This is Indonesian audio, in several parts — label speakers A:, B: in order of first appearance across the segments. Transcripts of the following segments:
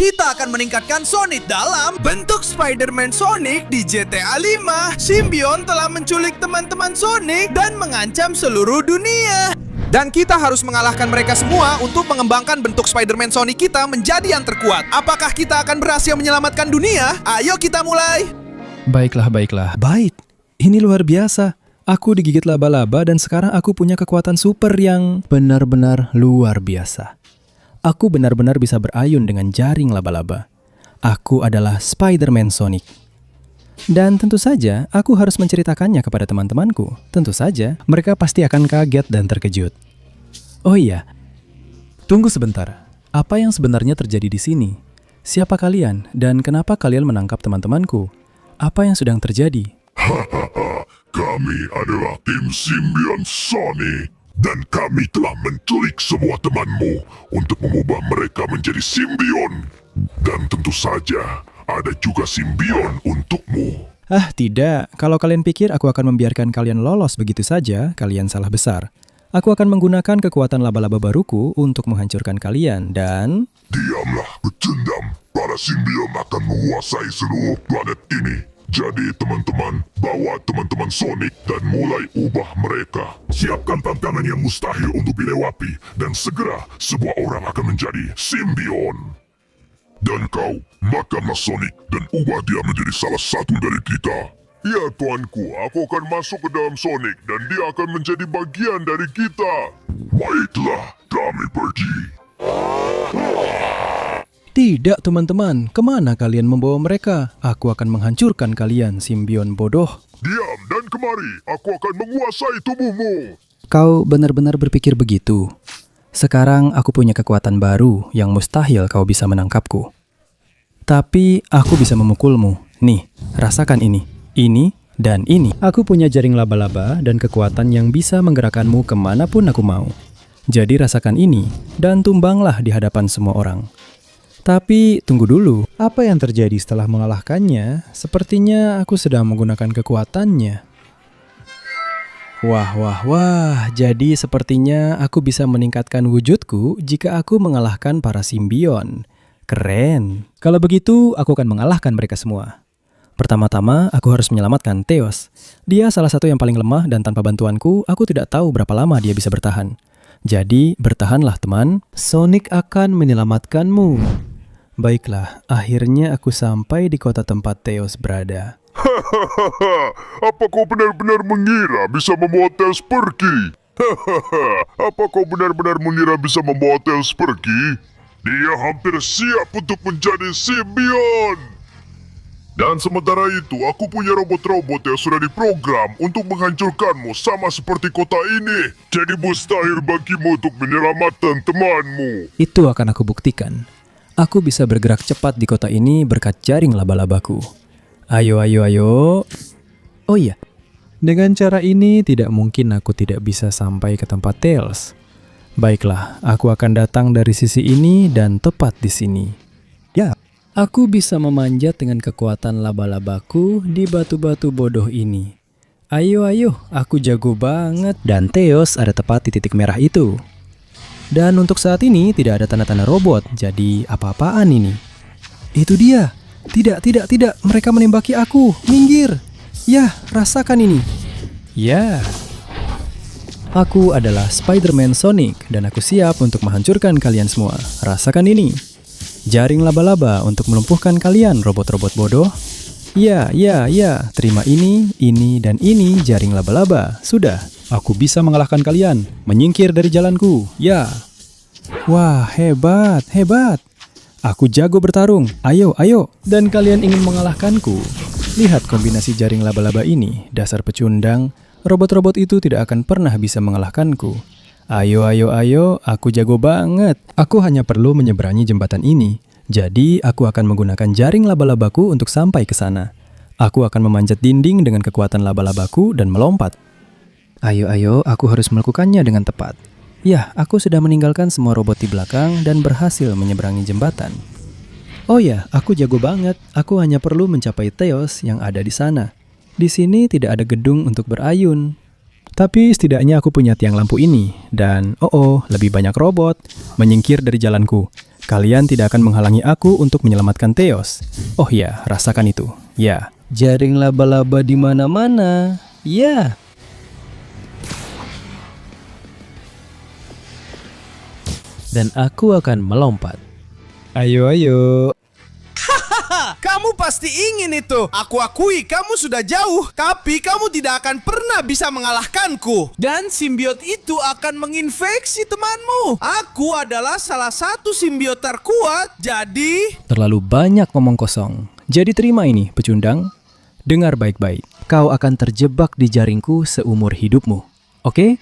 A: kita akan meningkatkan Sonic dalam bentuk Spider-Man Sonic di GTA 5. Symbion telah menculik teman-teman Sonic dan mengancam seluruh dunia. Dan kita harus mengalahkan mereka semua untuk mengembangkan bentuk Spider-Man Sonic kita menjadi yang terkuat. Apakah kita akan berhasil menyelamatkan dunia? Ayo kita mulai.
B: Baiklah. Baik, ini luar biasa. Aku digigit laba-laba dan sekarang aku punya kekuatan super yang benar-benar luar biasa. Aku benar-benar bisa berayun dengan jaring laba-laba. Aku adalah Spider-Man Sonic. Dan tentu saja, aku harus menceritakannya kepada teman-temanku. Tentu saja, mereka pasti akan kaget dan terkejut. Oh iya, tunggu sebentar. Apa yang sebenarnya terjadi di sini? Siapa kalian dan kenapa kalian menangkap teman-temanku? Apa yang sedang terjadi?
C: Kami adalah tim Symbion Sonic. Dan kami telah menculik semua temanmu untuk mengubah mereka menjadi Symbion. Dan tentu saja, ada juga Symbion untukmu.
B: Tidak. Kalau kalian pikir aku akan membiarkan kalian lolos begitu saja, kalian salah besar. Aku akan menggunakan kekuatan laba-laba baruku untuk menghancurkan kalian dan...
C: Diamlah, berjendam. Para Symbion akan menguasai seluruh planet ini. Jadi teman-teman, bawa teman-teman Sonic dan mulai ubah mereka. Siapkan tantangan yang mustahil untuk dilewati. Dan segera, sebuah orang akan menjadi Symbion. Dan kau, makanlah Sonic dan ubah dia menjadi salah satu dari kita. Ya tuanku, aku akan masuk ke dalam Sonic dan dia akan menjadi bagian dari kita. Baiklah, kami pergi.
B: Tidak teman-teman, kemana kalian membawa mereka? Aku akan menghancurkan kalian, Symbion bodoh.
C: Diam dan kemari, aku akan menguasai tubuhmu.
B: Kau benar-benar berpikir begitu? Sekarang aku punya kekuatan baru yang mustahil kau bisa menangkapku. Tapi aku bisa memukulmu. Nih, rasakan ini. Ini dan ini. Aku punya jaring laba-laba dan kekuatan yang bisa menggerakkanmu kemanapun aku mau. Jadi rasakan ini dan tumbanglah di hadapan semua orang. Tapi tunggu dulu, apa yang terjadi setelah mengalahkannya? Sepertinya aku sedang menggunakan kekuatannya. Wah, jadi sepertinya aku bisa meningkatkan wujudku jika aku mengalahkan para Symbion. Keren. Kalau begitu, aku akan mengalahkan mereka semua. Pertama-tama, aku harus menyelamatkan Theos. Dia salah satu yang paling lemah dan tanpa bantuanku, aku tidak tahu berapa lama dia bisa bertahan. Jadi, bertahanlah teman. Sonic akan menyelamatkanmu. Baiklah, akhirnya aku sampai di kota tempat Theos berada.
C: Apa kau benar-benar mengira bisa membawa Tails pergi? Apa kau benar-benar mengira bisa membawa Tails pergi? Dia hampir siap untuk menjadi Symbion. Dan sementara itu, aku punya robot-robot yang sudah diprogram untuk menghancurkanmu sama seperti kota ini. Jadi mustahil bagimu untuk menyelamatkan temanmu.
B: Itu akan aku buktikan. Aku bisa bergerak cepat di kota ini berkat jaring laba-labaku. Ayo. Oh iya, dengan cara ini tidak mungkin aku tidak bisa sampai ke tempat Tails. Baiklah, aku akan datang dari sisi ini dan tepat di sini. Ya, aku bisa memanjat dengan kekuatan laba-labaku di batu-batu bodoh ini. Ayo, aku jago banget. Dan Theos ada tepat di titik merah itu. Dan untuk saat ini tidak ada tanda-tanda robot, jadi apa-apaan ini? Itu dia. Tidak. Mereka menembaki aku. Minggir. Ya, rasakan ini. Ya. Aku adalah Spider-Man Sonic dan aku siap untuk menghancurkan kalian semua. Rasakan ini. Jaring laba-laba untuk melumpuhkan kalian, robot-robot bodoh. Ya. Terima ini, dan ini jaring laba-laba. Sudah. Aku bisa mengalahkan kalian. Menyingkir dari jalanku. Ya. Wah, hebat. Aku jago bertarung. Ayo. Dan kalian ingin mengalahkanku? Lihat kombinasi jaring laba-laba ini. Dasar pecundang. Robot-robot itu tidak akan pernah bisa mengalahkanku. Ayo. Aku jago banget. Aku hanya perlu menyeberangi jembatan ini. Jadi, aku akan menggunakan jaring laba-labaku untuk sampai ke sana. Aku akan memanjat dinding dengan kekuatan laba-labaku dan melompat. Ayo, aku harus melakukannya dengan tepat. Ya, aku sudah meninggalkan semua robot di belakang dan berhasil menyeberangi jembatan. Oh ya, aku jago banget. Aku hanya perlu mencapai Theos yang ada di sana. Di sini tidak ada gedung untuk berayun. Tapi setidaknya aku punya tiang lampu ini. Dan lebih banyak robot menyingkir dari jalanku. Kalian tidak akan menghalangi aku untuk menyelamatkan Theos. Oh ya, rasakan itu. Ya, jaring laba-laba di mana-mana. Ya. Dan aku akan melompat. Ayo, ayo.
A: Kamu pasti ingin itu. Aku akui kamu sudah jauh, tapi kamu tidak akan pernah bisa mengalahkanku. Dan simbiot itu akan menginfeksi temanmu. Aku adalah salah satu simbiot terkuat, jadi...
B: Terlalu banyak ngomong kosong. Jadi terima ini, pecundang. Dengar baik-baik. Kau akan terjebak di jaringku seumur hidupmu. Oke?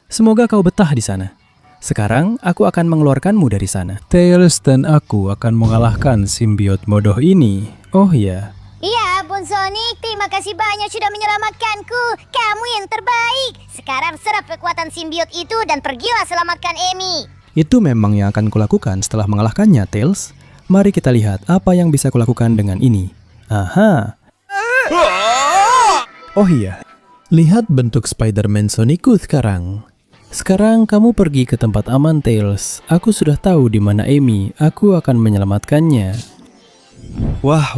B: Semoga kau betah di sana. Sekarang, aku akan mengeluarkanmu dari sana. Tails dan aku akan mengalahkan simbiot bodoh ini. Oh ya.
D: Iya, Bun Sonic, terima kasih banyak sudah menyelamatkanku. Kamu yang terbaik. Sekarang serap kekuatan simbiot itu dan pergilah selamatkan Amy.
B: Itu memang yang akan kulakukan setelah mengalahkannya, Tails. Mari kita lihat apa yang bisa kulakukan dengan ini. Aha. Oh iya. Lihat bentuk Spider-Man Sonicku sekarang. Sekarang kamu pergi ke tempat aman, Tails. Aku sudah tahu di mana Amy. Aku akan menyelamatkannya. Wah,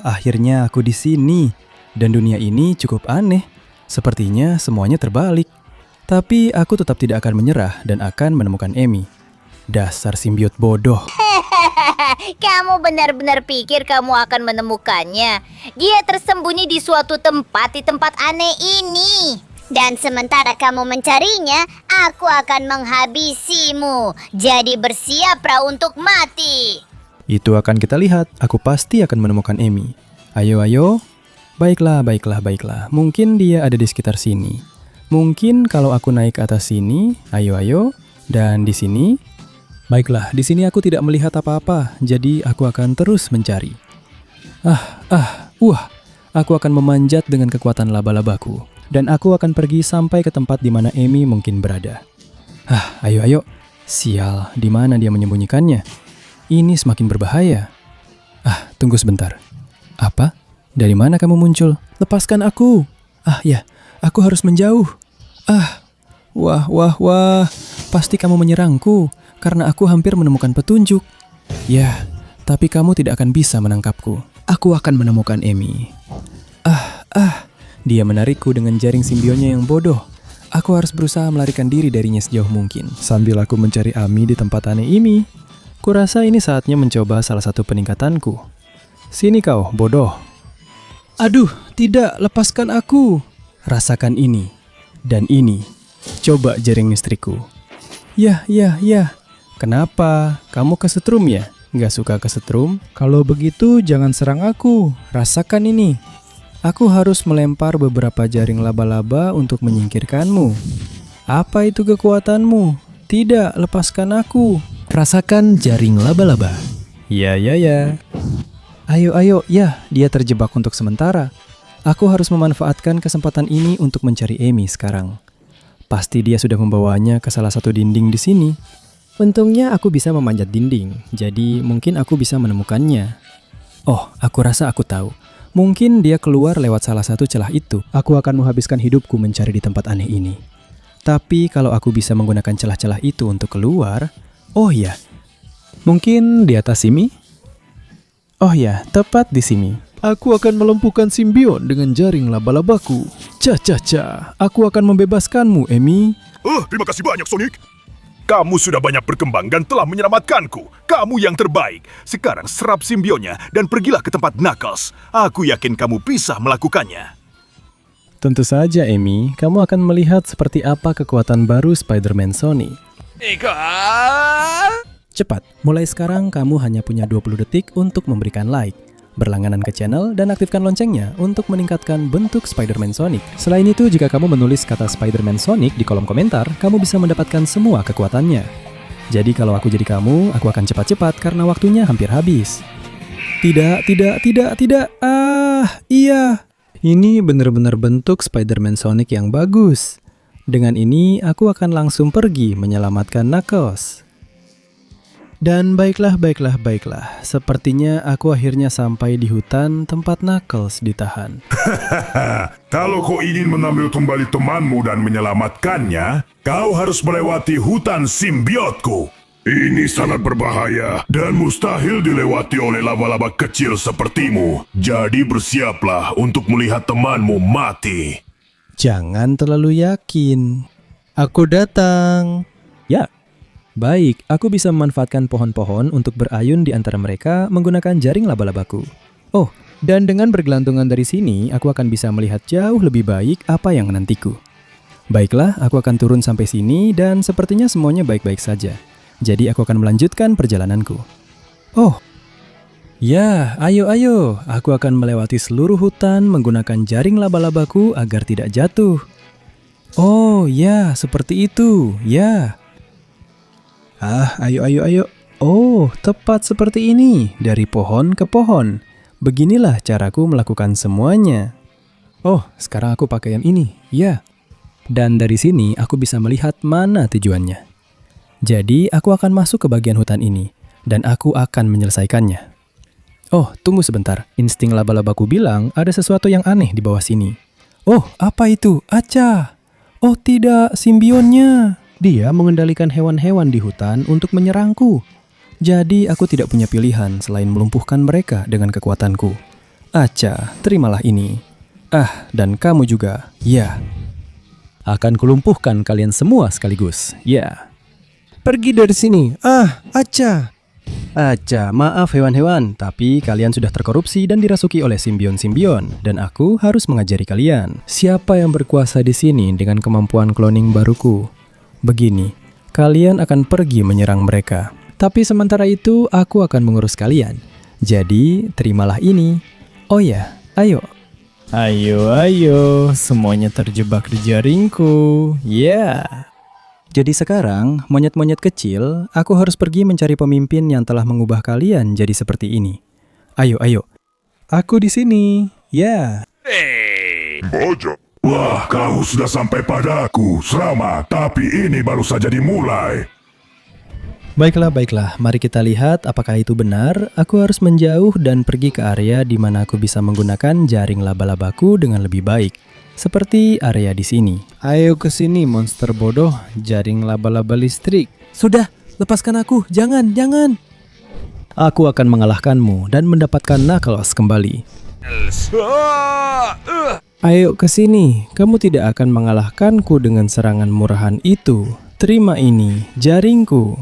B: akhirnya aku di sini. Dan dunia ini cukup aneh. Sepertinya semuanya terbalik. Tapi aku tetap tidak akan menyerah dan akan menemukan Amy. Dasar simbiot bodoh.
D: Kamu benar-benar pikir kamu akan menemukannya. Dia tersembunyi di suatu tempat di tempat aneh ini. Dan sementara kamu mencarinya, aku akan menghabisimu. Jadi bersiaplah untuk mati.
B: Itu akan kita lihat. Aku pasti akan menemukan Amy. Ayo. Baiklah. Mungkin dia ada di sekitar sini. Mungkin kalau aku naik ke atas sini. Ayo. Dan di sini. Baiklah, di sini aku tidak melihat apa-apa. Jadi aku akan terus mencari. Aku akan memanjat dengan kekuatan laba-labaku. Dan aku akan pergi sampai ke tempat di mana Amy mungkin berada. Ayo. Sial, di mana dia menyembunyikannya? Ini semakin berbahaya. Tunggu sebentar. Apa? Dari mana kamu muncul? Lepaskan aku. Ya, aku harus menjauh. Wah. Pasti kamu menyerangku karena aku hampir menemukan petunjuk. Ya, tapi kamu tidak akan bisa menangkapku. Aku akan menemukan Amy. Dia menarikku dengan jaring simbionnya yang bodoh. Aku harus berusaha melarikan diri darinya sejauh mungkin. Sambil aku mencari Amy di tempat aneh ini, kurasa ini saatnya mencoba salah satu peningkatanku. Sini kau, bodoh. Aduh, tidak, lepaskan aku. Rasakan ini. Dan ini. Coba jaring listrikku. Ya. Kenapa? Kamu kesetrum ya? Nggak suka kesetrum? Kalau begitu jangan serang aku. Rasakan ini. Aku harus melempar beberapa jaring laba-laba untuk menyingkirkanmu. Apa itu kekuatanmu? Tidak, lepaskan aku. Rasakan jaring laba-laba. Ya. Ayo. Ya, dia terjebak untuk sementara. Aku harus memanfaatkan kesempatan ini untuk mencari Amy sekarang. Pasti dia sudah membawanya ke salah satu dinding di sini. Untungnya aku bisa memanjat dinding, jadi mungkin aku bisa menemukannya. Oh, aku rasa aku tahu. Mungkin dia keluar lewat salah satu celah itu. Aku akan menghabiskan hidupku mencari di tempat aneh ini. Tapi kalau aku bisa menggunakan celah-celah itu untuk keluar... Oh ya, mungkin di atas sini? Oh ya, tepat di sini. Aku akan melumpuhkan simbion dengan jaring laba-labaku. Aku akan membebaskanmu, Amy.
C: Terima kasih banyak, Sonic. Kamu sudah banyak berkembang dan telah menyelamatkanku. Kamu yang terbaik. Sekarang serap simbionnya dan pergilah ke tempat Knuckles. Aku yakin kamu bisa melakukannya.
B: Tentu saja, Amy. Kamu akan melihat seperti apa kekuatan baru Spider-Man Sonic. Cepat, mulai sekarang kamu hanya punya 20 detik untuk memberikan like, berlangganan ke channel, dan aktifkan loncengnya untuk meningkatkan bentuk Spider-Man Sonic. Selain itu, jika kamu menulis kata Spider-Man Sonic di kolom komentar, kamu bisa mendapatkan semua kekuatannya. Jadi kalau aku jadi kamu, aku akan cepat-cepat karena waktunya hampir habis. Tidak. Iya. Ini benar-benar bentuk Spider-Man Sonic yang bagus. Dengan ini, aku akan langsung pergi menyelamatkan Knuckles. Dan baiklah. Sepertinya aku akhirnya sampai di hutan tempat Knuckles ditahan.
C: Kalau kau ingin mengambil kembali temanmu dan menyelamatkannya, kau harus melewati hutan simbiotku. Ini sangat berbahaya dan mustahil dilewati oleh laba-laba kecil sepertimu. Jadi bersiaplah untuk melihat temanmu mati.
E: Jangan terlalu yakin. Aku datang.
B: Ya, baik, aku bisa memanfaatkan pohon-pohon untuk berayun di antara mereka menggunakan jaring laba-labaku. Oh, dan dengan bergelantungan dari sini, aku akan bisa melihat jauh lebih baik apa yang menantiku. Baiklah, aku akan turun sampai sini dan sepertinya semuanya baik-baik saja. Jadi aku akan melanjutkan perjalananku. Oh, ya, ayo. Aku akan melewati seluruh hutan menggunakan jaring laba-labaku agar tidak jatuh. Oh, ya, seperti itu, ya.
E: Ayo. Oh, tepat seperti ini. Dari pohon ke pohon. Beginilah caraku melakukan semuanya.
B: Oh, sekarang aku pakai yang ini, ya. Dan dari sini aku bisa melihat mana tujuannya. Jadi aku akan masuk ke bagian hutan ini, dan aku akan menyelesaikannya. Oh, tunggu sebentar. Insting laba-labaku bilang ada sesuatu yang aneh di bawah sini. Oh, apa itu? Acha! Oh tidak, simbionnya. Dia mengendalikan hewan-hewan di hutan untuk menyerangku. Jadi aku tidak punya pilihan selain melumpuhkan mereka dengan kekuatanku. Acha, terimalah ini. Dan kamu juga. Ya. Akan kulumpuhkan kalian semua sekaligus. Ya.
E: Pergi dari sini. Acha.
B: Acha, maaf hewan-hewan, tapi kalian sudah terkorupsi dan dirasuki oleh simbion-simbion, dan aku harus mengajari kalian. Siapa yang berkuasa di sini dengan kemampuan cloning baruku? Begini, kalian akan pergi menyerang mereka. Tapi sementara itu, aku akan mengurus kalian. Jadi, terimalah ini. Oh ya, ayo. Ayo, semuanya terjebak di jaringku. Ya. Jadi sekarang, monyet-monyet kecil, aku harus pergi mencari pemimpin yang telah mengubah kalian jadi seperti ini. Ayo. Aku di sini. Ya.
C: Bajak. Wah, kau sudah sampai padaku. Selamat, tapi ini baru saja dimulai.
B: Baiklah. Mari kita lihat apakah itu benar. Aku harus menjauh dan pergi ke area di mana aku bisa menggunakan jaring laba-labaku dengan lebih baik. Seperti area di sini.
E: Ayo ke sini, monster bodoh. Jaring laba-laba listrik.
B: Sudah, lepaskan aku. Jangan. Aku akan mengalahkanmu dan mendapatkan Knuckles kembali.
E: Ayo ke sini. Kamu tidak akan mengalahkanku dengan serangan murahan itu. Terima ini, jaringku.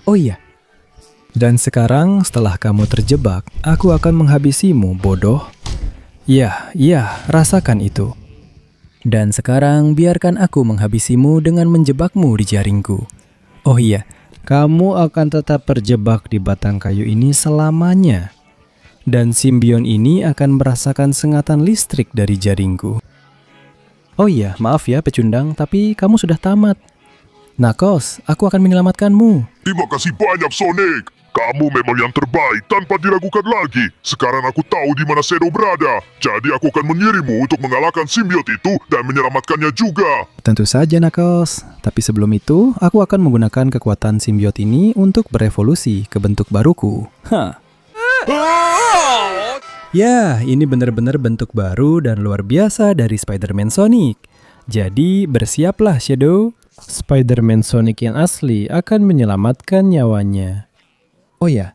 B: Oh iya. Dan sekarang setelah kamu terjebak, aku akan menghabisimu, bodoh. Ya, rasakan itu. Dan sekarang biarkan aku menghabisimu dengan menjebakmu di jaringku. Oh iya,
E: Kamu akan tetap terjebak di batang kayu ini selamanya. Dan simbion ini akan merasakan sengatan listrik dari jaringku.
B: oh iya, maaf ya pecundang, tapi kamu sudah tamat. Knuckles, aku akan menyelamatkanmu.
C: Terima kasih banyak, Sonic. Kamu memang yang terbaik tanpa diragukan lagi. Sekarang aku tahu di mana Shadow berada. Jadi aku akan mengirimmu untuk mengalahkan simbiot itu dan menyelamatkannya juga.
B: Tentu saja, Knuckles. Tapi sebelum itu, aku akan menggunakan kekuatan simbiot ini untuk berevolusi ke bentuk baruku. Ya, ini benar-benar bentuk baru dan luar biasa dari Spider-Man Sonic. Jadi, bersiaplah, Shadow.
E: Spider-Man Sonic yang asli akan menyelamatkan nyawanya.
B: Oh ya,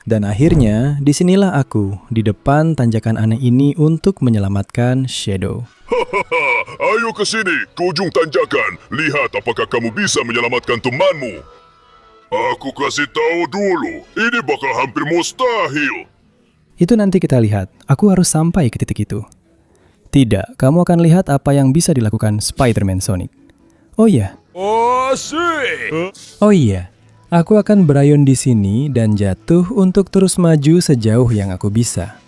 B: dan akhirnya disinilah aku di depan tanjakan aneh ini untuk menyelamatkan Shadow.
C: Hahaha, ayo ke sini, ke ujung tanjakan. Lihat apakah kamu bisa menyelamatkan temanmu. Aku kasih tahu dulu, ini bakal hampir mustahil.
B: Itu nanti kita lihat, aku harus sampai ke titik itu. Tidak, kamu akan lihat apa yang bisa dilakukan Spider-Man Sonic. Oh iya. Oh iya. Aku akan berayun di sini dan jatuh untuk terus maju sejauh yang aku bisa.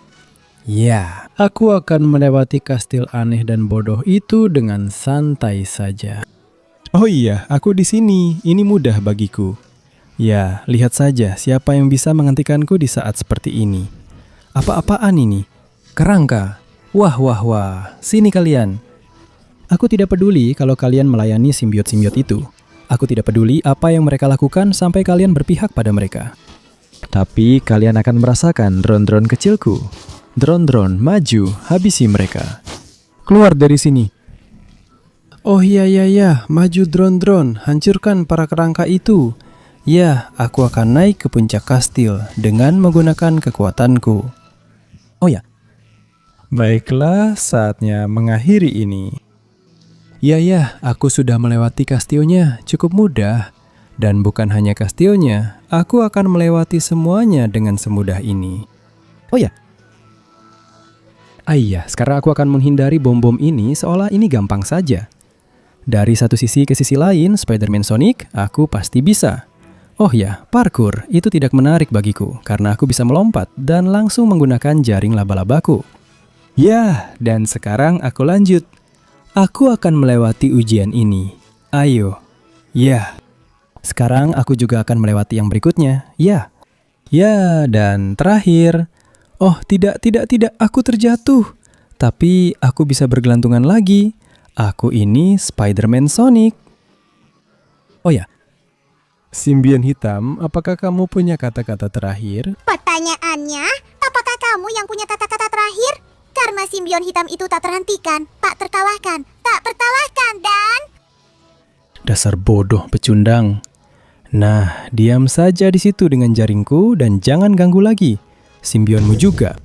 B: Ya,
E: Aku akan melewati kastil aneh dan bodoh itu dengan santai saja.
B: oh iya, aku di sini. Ini mudah bagiku. Ya, lihat saja siapa yang bisa menghentikanku di saat seperti ini. Apa-apaan ini? Kerangka. Wah. Sini kalian. Aku tidak peduli kalau kalian melayani simbiot-simbiot itu. Aku tidak peduli apa yang mereka lakukan sampai kalian berpihak pada mereka. Tapi kalian akan merasakan drone-drone kecilku. Drone-drone, maju, habisi mereka. Keluar dari sini.
E: Oh iya, maju drone-drone, hancurkan para kerangka itu. Ya, aku akan naik ke puncak kastil dengan menggunakan kekuatanku.
B: Oh ya, baiklah saatnya mengakhiri ini. Ya, aku sudah melewati kastilnya, cukup mudah. Dan bukan hanya kastilnya, aku akan melewati semuanya dengan semudah ini. Oh ya, iya, sekarang aku akan menghindari bom-bom ini seolah ini gampang saja. Dari satu sisi ke sisi lain, Spider-Man Sonic, aku pasti bisa. Oh ya, parkour itu tidak menarik bagiku karena aku bisa melompat dan langsung menggunakan jaring laba-labaku. Ya, dan sekarang aku lanjut. Aku akan melewati ujian ini. Ayo. Ya. Sekarang aku juga akan melewati yang berikutnya. Ya. Ya, dan terakhir. Oh, tidak, aku terjatuh. Tapi aku bisa bergelantungan lagi. Aku ini Spider-Man Sonic. Oh ya. Simbion hitam, apakah kamu punya kata-kata terakhir?
F: Pertanyaannya, apakah kamu yang punya kata-kata terakhir? Karena simbion hitam itu tak terhentikan, tak terkalahkan, dan...
B: Dasar bodoh pecundang. Nah, diam saja di situ dengan jaringku dan jangan ganggu lagi. Simbionmu juga.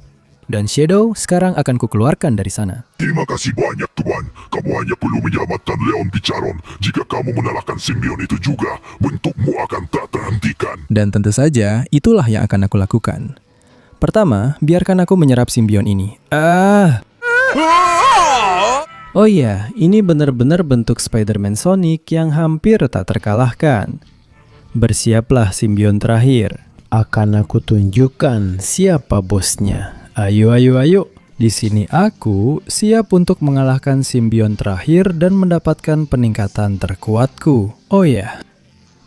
B: Dan Shadow sekarang akan kukeluarkan dari sana.
C: Terima kasih banyak, Tuan. Kamu hanya perlu menyelamatkan Leon Picaron. Jika kamu mengalahkan simbion itu juga, bentukmu akan tak terhentikan.
B: Dan tentu saja, itulah yang akan aku lakukan. Pertama, biarkan aku menyerap simbion ini. Oh iya, ini benar-benar bentuk Spider-Man Sonic yang hampir tak terkalahkan. Bersiaplah simbion terakhir. Akan aku tunjukkan siapa bosnya. Ayo. Di sini aku siap untuk mengalahkan simbion terakhir dan mendapatkan peningkatan terkuatku. Oh ya,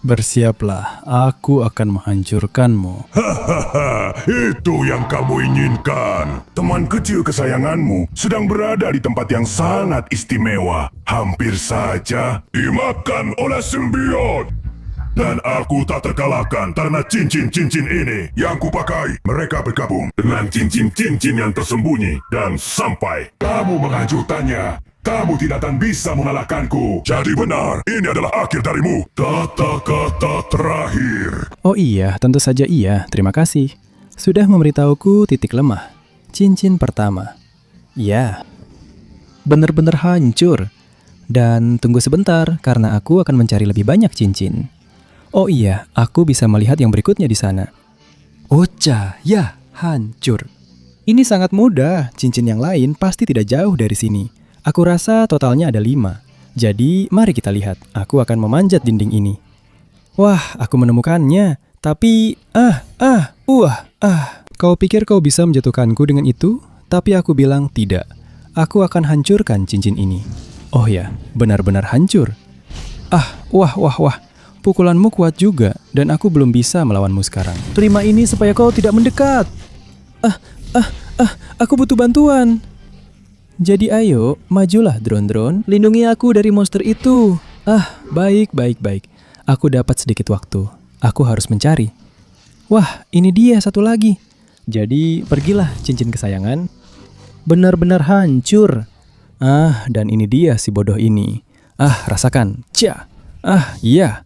B: bersiaplah, aku akan menghancurkanmu.
C: Hahaha, itu yang kamu inginkan. Teman kecil kesayanganmu sedang berada di tempat yang sangat istimewa. Hampir saja dimakan oleh simbion. Dan aku tak terkalahkan karena cincin-cincin ini yang kupakai. Mereka bergabung dengan cincin-cincin yang tersembunyi. Dan sampai kamu menghancurkannya, kamu tidak akan bisa mengalahkanku. Jadi benar, ini adalah akhir darimu. Kata-kata terakhir.
B: Oh iya, tentu saja iya. Terima kasih. Sudah memberitahuku titik lemah. Cincin pertama. Ya, benar-benar hancur. Dan tunggu sebentar, karena aku akan mencari lebih banyak cincin. Oh iya, aku bisa melihat yang berikutnya di sana. Ocha, ya, hancur. Ini sangat mudah, cincin yang lain pasti tidak jauh dari sini. Aku rasa totalnya ada 5. Jadi, mari kita lihat. Aku akan memanjat dinding ini. Wah, aku menemukannya. Tapi, Kau pikir kau bisa menjatuhkanku dengan itu? Tapi aku bilang tidak. Aku akan hancurkan cincin ini. Oh ya, benar-benar hancur. Wah. Pukulanmu kuat juga, dan aku belum bisa melawanmu sekarang. Terima ini supaya kau tidak mendekat. Aku butuh bantuan. Jadi ayo, majulah drone-drone, lindungi aku dari monster itu. Baik. Aku dapat sedikit waktu. Aku harus mencari. Wah, ini dia satu lagi. Jadi, pergilah cincin kesayangan. Benar-benar hancur. Dan ini dia si bodoh ini. Rasakan. Iya.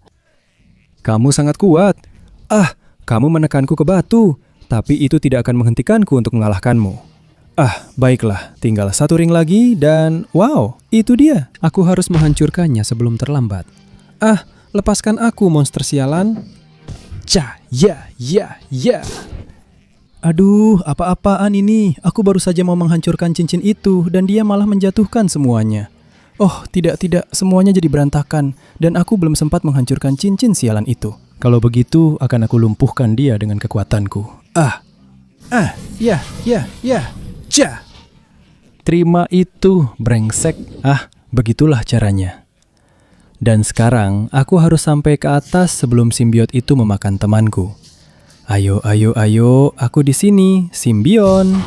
B: Kamu sangat kuat. Kamu menekanku ke batu. Tapi itu tidak akan menghentikanku untuk mengalahkanmu. Baiklah. Tinggal 1 ring lagi dan wow, itu dia. Aku harus menghancurkannya sebelum terlambat. Lepaskan aku, monster sialan. Ya. Aduh, apa-apaan ini? Aku baru saja mau menghancurkan cincin itu dan dia malah menjatuhkan semuanya. Oh, tidak, semuanya jadi berantakan dan aku belum sempat menghancurkan cincin sialan itu. Kalau begitu, akan aku lumpuhkan dia dengan kekuatanku. Ya. Terima itu, brengsek. Begitulah caranya. Dan sekarang, aku harus sampai ke atas sebelum simbiot itu memakan temanku. Ayo, aku di sini, simbion.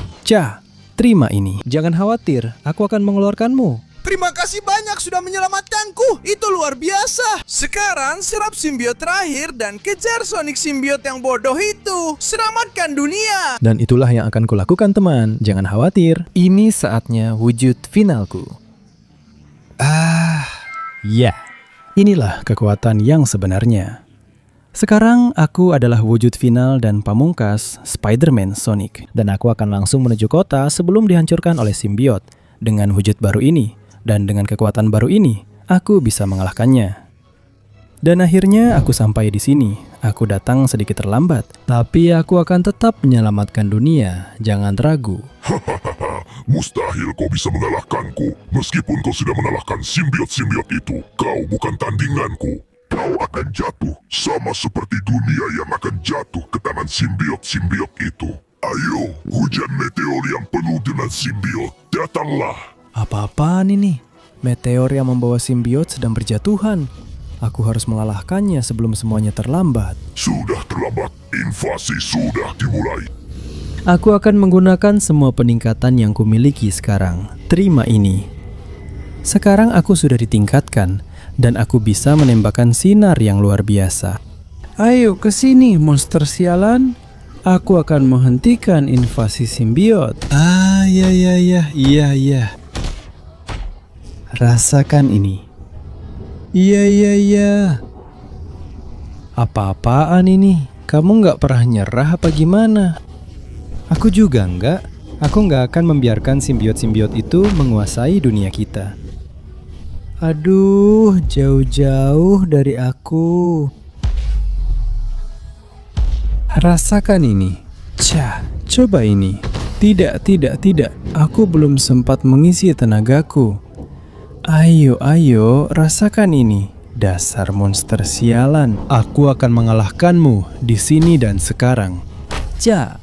B: Terima ini. Jangan khawatir, aku akan mengeluarkanmu.
A: Terima kasih banyak sudah menyelamatkanku. Itu luar biasa. Sekarang serap simbiot terakhir dan kejar Sonic simbiot yang bodoh itu. Selamatkan dunia.
B: Dan itulah yang akan kulakukan, teman. Jangan khawatir. Ini saatnya wujud finalku. Ya. Inilah kekuatan yang sebenarnya.
E: Sekarang aku adalah wujud final dan pamungkas Spider-Man Sonic. Dan aku akan langsung menuju kota sebelum dihancurkan oleh simbiot. Dengan wujud baru ini, dan dengan kekuatan baru ini, aku bisa mengalahkannya. Dan akhirnya aku sampai di sini. Aku datang sedikit terlambat. Tapi aku akan tetap menyelamatkan dunia. Jangan ragu.
C: Mustahil kau bisa mengalahkanku. Meskipun kau sudah mengalahkan simbiot-simbiot itu, kau bukan tandinganku. Kau akan jatuh, sama seperti dunia yang akan jatuh ke tangan simbiot-simbiot itu. Ayo, hujan meteor yang penuh dengan simbiot, datanglah.
E: Apa-apaan ini? Meteor yang membawa simbiot sedang berjatuhan. Aku harus mengalahkannya sebelum semuanya terlambat.
C: Sudah terlambat, invasi sudah dimulai.
E: Aku akan menggunakan semua peningkatan yang kumiliki sekarang. Terima ini. Sekarang aku sudah ditingkatkan, dan aku bisa menembakkan sinar yang luar biasa.
B: Ayo ke sini, monster sialan. Aku akan menghentikan invasi simbiot.
E: Iya. Rasakan ini.
B: Iya.
E: Apa-apaan ini? Kamu nggak pernah nyerah apa gimana? Aku juga nggak. Aku nggak akan membiarkan simbiot-simbiot itu menguasai dunia kita.
B: Aduh, jauh-jauh dari aku. Rasakan ini. Cah, coba ini. Tidak. Aku belum sempat mengisi tenagaku. Ayo, rasakan ini. Dasar monster sialan.
E: Aku akan mengalahkanmu di sini dan sekarang.
B: Ca.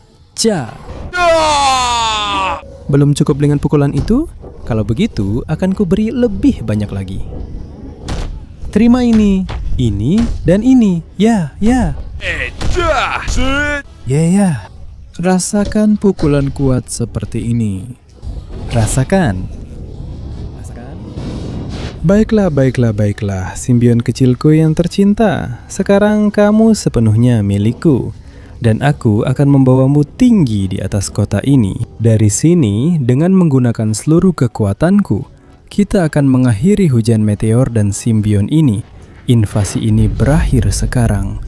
B: Belum cukup dengan pukulan itu?
E: Kalau begitu, akan kuberi lebih banyak lagi.
B: Terima ini dan ini. Ya. Rasakan pukulan kuat seperti ini.
E: Rasakan.
B: Baiklah, simbion kecilku yang tercinta. Sekarang kamu sepenuhnya milikku. Dan aku akan membawamu tinggi di atas kota ini. Dari sini, dengan menggunakan seluruh kekuatanku, kita akan mengakhiri hujan meteor dan simbion ini. Invasi ini berakhir sekarang.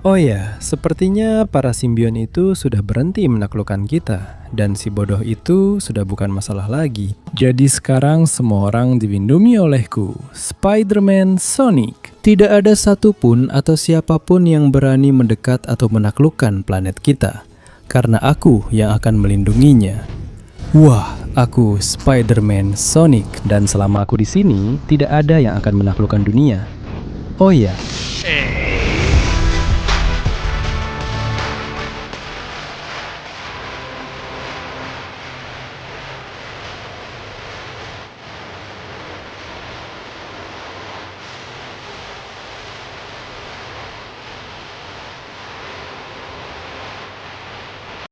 B: Oh ya, sepertinya para simbion itu sudah berhenti menaklukkan kita. Dan si bodoh itu sudah bukan masalah lagi. Jadi sekarang semua orang dilindungi olehku, Spider-Man Sonic. Tidak ada satupun atau siapapun yang berani mendekat atau menaklukkan planet kita. Karena aku yang akan melindunginya. Wah, aku Spider-Man Sonic. Dan selama aku di sini, tidak ada yang akan menaklukkan dunia. Oh ya,